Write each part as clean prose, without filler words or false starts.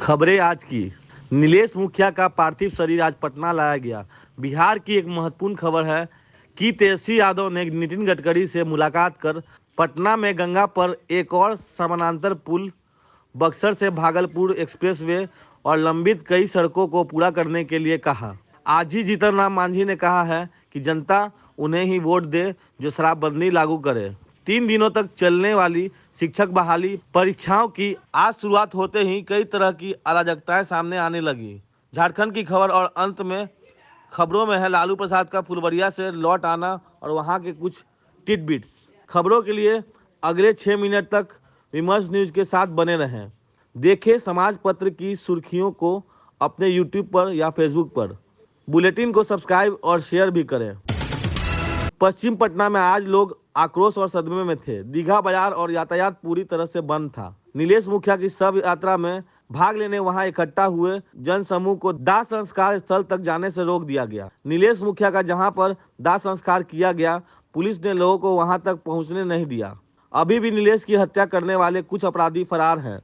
खबरें आज की। नीलेश मुखिया का पार्थिव शरीर आज पटना लाया गया। बिहार की एक महत्वपूर्ण खबर है कि तेजस्वी यादव ने नितिन गडकरी से मुलाकात कर पटना में गंगा पर एक और समानांतर पुल, बक्सर से भागलपुर एक्सप्रेसवे और लंबित कई सड़कों को पूरा करने के लिए कहा। आज ही जीतन राम मांझी ने कहा है कि जनता उन्हें ही वोट दे जो शराबबंदी लागू करे। 3 दिनों तक चलने वाली शिक्षक बहाली परीक्षाओं की आज शुरुआत होते ही कई तरह की अराजकताएं सामने आने लगी। झारखंड की खबर और अंत में खबरों में है लालू प्रसाद का फुलवरिया से लौट आना और वहां के कुछ टिटबिट्स। खबरों के लिए अगले 6 मिनट तक विमर्श न्यूज के साथ बने रहें। देखें समाज पत्र की सुर्खियों को अपने यूट्यूब पर या फेसबुक पर। बुलेटिन को सब्सक्राइब और शेयर भी करें। पश्चिम पटना में आज लोग आक्रोश और सदमे में थे। दीघा बाजार और यातायात पूरी तरह से बंद था। नीलेश मुखिया की शव यात्रा में भाग लेने वहां इकट्ठा हुए जन समूह को दाह संस्कार स्थल तक जाने से रोक दिया गया। नीलेश मुखिया का जहां पर दाह संस्कार किया गया, पुलिस ने लोगों को वहां तक पहुंचने नहीं दिया। अभी भी नीलेश की हत्या करने वाले कुछ अपराधी फरार हैं।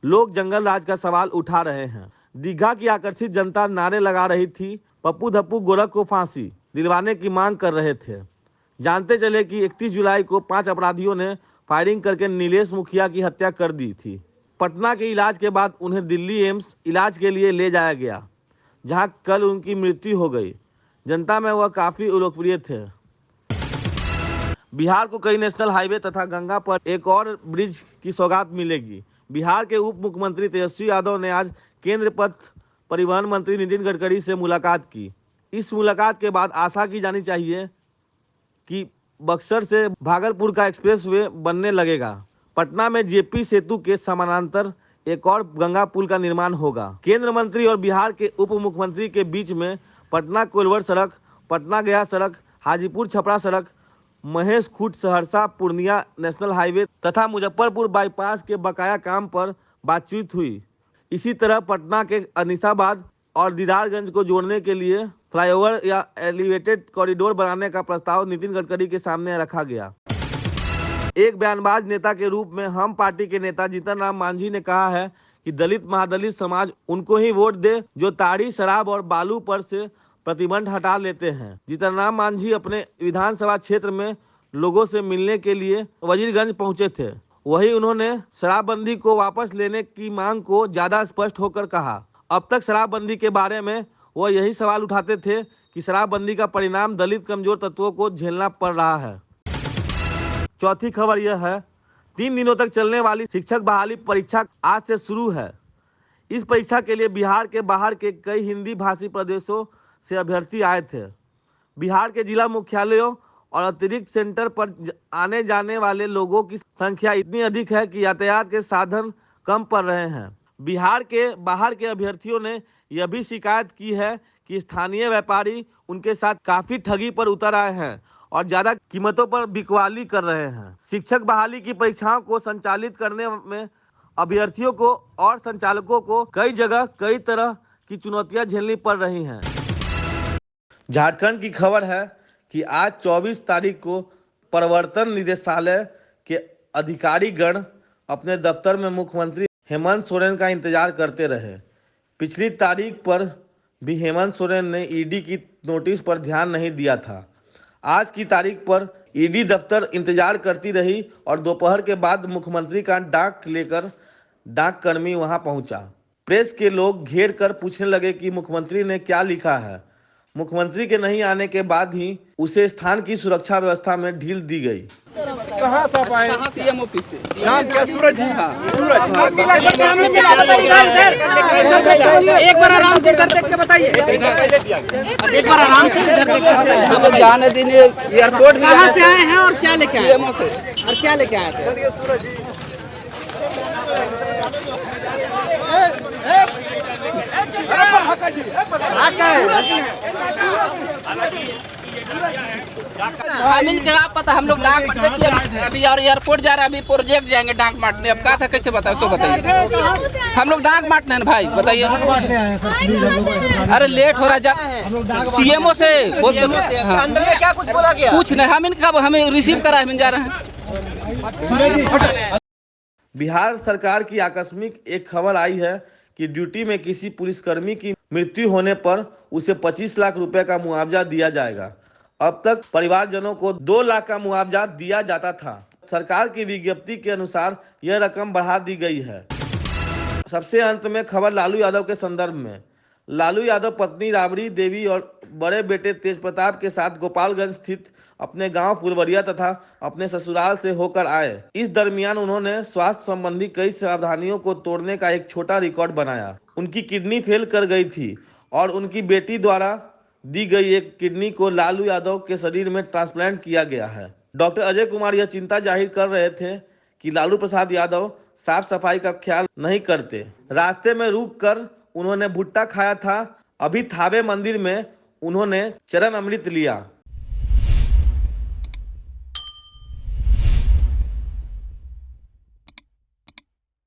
लोग जंगल राज का सवाल उठा रहे हैं। दीघा की आकर्षित जनता नारे लगा रही थी। पप्पू धप्पू गोरख को फांसी दिलवाने की मांग कर रहे थे। जानते चले कि 31 जुलाई को 5 अपराधियों ने फायरिंग करके नीलेश मुखिया की हत्या कर दी थी। पटना के इलाज के बाद उन्हें दिल्ली एम्स इलाज के लिए ले जाया गया, जहां कल उनकी मृत्यु हो गई। जनता में वह काफी लोकप्रिय थे। बिहार को कई नेशनल हाईवे तथा गंगा पर एक और ब्रिज की सौगात मिलेगी। बिहार के उप मुख्यमंत्री तेजस्वी यादव ने आज केंद्रीय पथ परिवहन मंत्री नितिन गडकरी से मुलाकात की। इस मुलाकात के बाद आशा की जानी चाहिए कि बक्सर से भागलपुर का एक्सप्रेसवे बनने लगेगा। पटना में जेपी सेतु के समानांतर एक और गंगा पुल का निर्माण होगा। केंद्र मंत्री और बिहार के उप मुख्यमंत्री के बीच में पटना कोलवर सड़क, पटना गया सड़क, हाजीपुर छपरा सड़क, महेश खूंट सहरसा पूर्णिया नेशनल हाईवे तथा मुजफ्फरपुर बाईपास के बकाया काम पर बातचीत हुई। इसी तरह पटना के अनिसाबाद और दीदारगंज को जोड़ने के लिए फ्लाईओवर या एलिवेटेड कॉरिडोर बनाने का प्रस्ताव नितिन गडकरी के सामने रखा गया। एक बयानबाज नेता के रूप में हम पार्टी के नेता जीतन राम मांझी ने कहा है कि दलित महादलित समाज उनको ही वोट दे जो ताड़ी, शराब और बालू पर से प्रतिबंध हटा लेते हैं। जीतन राम मांझी अपने विधानसभा क्षेत्र में लोगों से मिलने के लिए वजीरगंज पहुंचे थे। वहीं उन्होंने शराबबंदी को वापस लेने की मांग को ज्यादा स्पष्ट होकर कहा। अब तक शराबबंदी के बारे में वह यही सवाल उठाते थे कि शराबबंदी का परिणाम दलित कमजोर तत्वों को झेलना पड़ रहा है। चौथी खबर यह है, 3 दिनों तक चलने वाली शिक्षक बहाली परीक्षा आज से शुरू है। इस परीक्षा के लिए बिहार के बाहर के कई हिंदी भाषी प्रदेशों से अभ्यर्थी आए थे। बिहार के जिला मुख्यालयों और अतिरिक्त सेंटर पर आने जाने वाले लोगों की संख्या इतनी अधिक है कि यातायात के साधन कम पड़ रहे हैं। बिहार के बाहर के अभ्यर्थियों ने यह भी शिकायत की है कि स्थानीय व्यापारी उनके साथ काफी ठगी पर उतर आए हैं और ज्यादा कीमतों पर बिकवाली कर रहे हैं। शिक्षक बहाली की परीक्षाओं को संचालित करने में अभ्यर्थियों को और संचालकों को कई जगह कई तरह की चुनौतियां झेलनी पड़ रही हैं। झारखंड की खबर है कि आज 24 तारीख को प्रवर्तन निदेशालय के अधिकारीगण अपने दफ्तर में मुख्यमंत्री हेमंत सोरेन का इंतजार करते रहे। पिछली तारीख पर भी हेमंत सोरेन ने ईडी की नोटिस पर ध्यान नहीं दिया था। आज की तारीख पर ईडी दफ्तर इंतजार करती रही और दोपहर के बाद मुख्यमंत्री का डाक लेकर डाककर्मी वहां पहुंचा। प्रेस के लोग घेर कर पूछने लगे कि मुख्यमंत्री ने क्या लिखा है। मुख्यमंत्री के नहीं आने के बाद ही उसे स्थान की सुरक्षा व्यवस्था में ढील दी गई। कहाँ से आए? कहाँ सीएम ऑफिस से? नाम क्या? सूरज जी। हाँ सूरज। एक बार आराम से इधर देख के बताइए। एक बार आराम से इधर देख के बताइए। हम लोग जाने दिन एयरपोर्ट कहाँ से आए हैं और क्या लेके आए? सीएमओ से। और क्या लेके आए थे? हमें क्या पता, हम लोग डाक देखिए अभी और एयरपोर्ट जा रहे हैं, अभी प्रोजेक्ट जाएंगे डाक बांटने। अब कहा था कैसे बताओ, सो बताइए। हम लोग डाक बांटने हैं भाई, बताइए। अरे लेट हो रहा है सीएमओ से बोलते अंदर में क्या कुछ बोला गया? कुछ नहीं, हम इनका हमें रिसीव करा, हम जा रहे हैं। बिहार सरकार की आकस्मिक एक खबर आई है कि ड्यूटी में किसी पुलिसकर्मी की मृत्यु होने पर उसे 25 लाख रुपए का मुआवजा दिया जाएगा। अब तक परिवारजनों को 2 लाख का मुआवजा दिया जाता था। सरकार की विज्ञप्ति के अनुसार यह रकम बढ़ा दी गई है। सबसे अंत में खबर लालू यादव के संदर्भ में। लालू यादव पत्नी राबड़ी देवी और बड़े बेटे तेज प्रताप के साथ गोपालगंज स्थित अपने गांव फुलवरिया तथा अपने ससुराल से होकर आए। इस दरमियान उन्होंने स्वास्थ्य संबंधी कई सावधानियों को तोड़ने का एक छोटा रिकॉर्ड बनाया। उनकी किडनी फेल कर गई थी और उनकी बेटी द्वारा दी गई एक किडनी को लालू यादव के शरीर में ट्रांसप्लांट किया गया है। डॉक्टर अजय कुमार यह चिंता जाहिर कर रहे थे कि लालू प्रसाद यादव साफ सफाई का ख्याल नहीं करते। रास्ते में रुककर उन्होंने भुट्टा खाया था। अभी थावे मंदिर में उन्होंने चरण अमृत लिया।